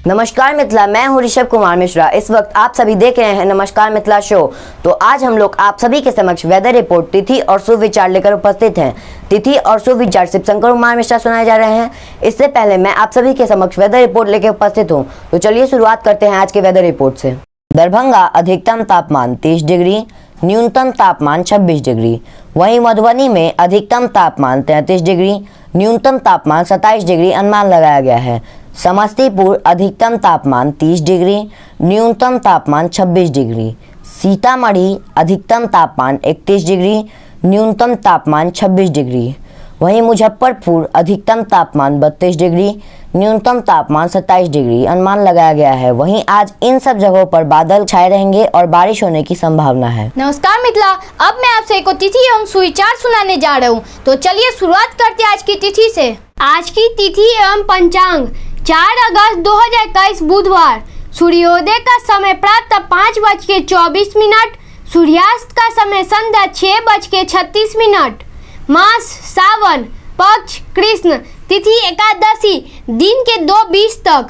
नमस्कार मिथिला, मैं हूँ ऋषभ कुमार मिश्रा। इस वक्त आप सभी देख रहे हैं नमस्कार मिथिला शो। तो आज हम लोग आप सभी के समक्ष वेदर रिपोर्ट, तिथि और शुभ विचार लेकर उपस्थित हैं। तिथि और शुभ विचार शिव शंकर कुमार मिश्रा सुनाए जा रहे हैं। इससे पहले मैं आप सभी के समक्ष वेदर रिपोर्ट लेकर उपस्थित हूँ। तो चलिए शुरुआत करते हैं आज के वेदर रिपोर्ट से। दरभंगा अधिकतम तापमान 30 डिग्री, न्यूनतम तापमान 26 डिग्री। वहीं मधुबनी में अधिकतम तापमान 33 डिग्री, न्यूनतम तापमान 27 डिग्री अनुमान लगाया गया है। समस्तीपुर अधिकतम तापमान 30 डिग्री, न्यूनतम तापमान 26 डिग्री। सीतामढ़ी अधिकतम तापमान 31 डिग्री, न्यूनतम तापमान 26 डिग्री। वहीं मुजफ्फरपुर अधिकतम तापमान 32 डिग्री, न्यूनतम तापमान 27 डिग्री अनुमान लगाया गया है। वहीं आज इन सब जगहों पर बादल छाए रहेंगे और बारिश होने की संभावना है। नमस्कार मिथिला, अब मैं आपसे एक तिथि एवं सुविचार सुनाने जा रहा हूँ। तो चलिए शुरुआत करते हैं आज की तिथि से। आज की तिथि एवं पंचांग 4 अगस्त 2021 बुधवार। सूर्योदय का समय प्रातः 5:24, सूर्यास्त का समय संध्या 6:36। मास सावन, पक्ष कृष्ण, तिथि एकादशी, दिन के 2:20 तक।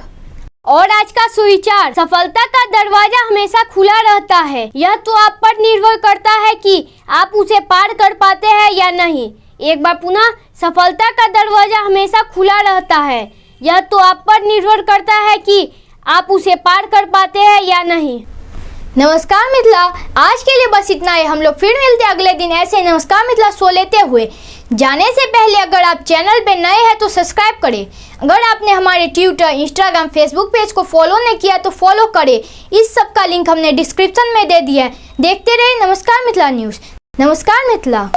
और आज का सुविचार, सफलता का दरवाजा हमेशा खुला रहता है। यह तो आप पर निर्भर करता है कि आप उसे पार कर पाते हैं या नहीं। एक बार पुनः, सफलता का दरवाजा हमेशा खुला रहता है। यह तो आप पर निर्भर करता है कि आप उसे पार कर पाते हैं या नहीं। नमस्कार मिथिला, आज के लिए बस इतना ही। हम लोग फिर मिलते हैं अगले दिन ऐसे नमस्कार मिथिला शो लेते हुए। जाने से पहले अगर आप चैनल पे नए हैं तो सब्सक्राइब करें। अगर आपने हमारे ट्विटर, इंस्टाग्राम, फेसबुक पेज को फॉलो नहीं किया तो फॉलो करें। इस सब का लिंक हमने डिस्क्रिप्शन में दे दिया है। देखते रहिए नमस्कार मिथिला न्यूज़। नमस्कार मिथिला।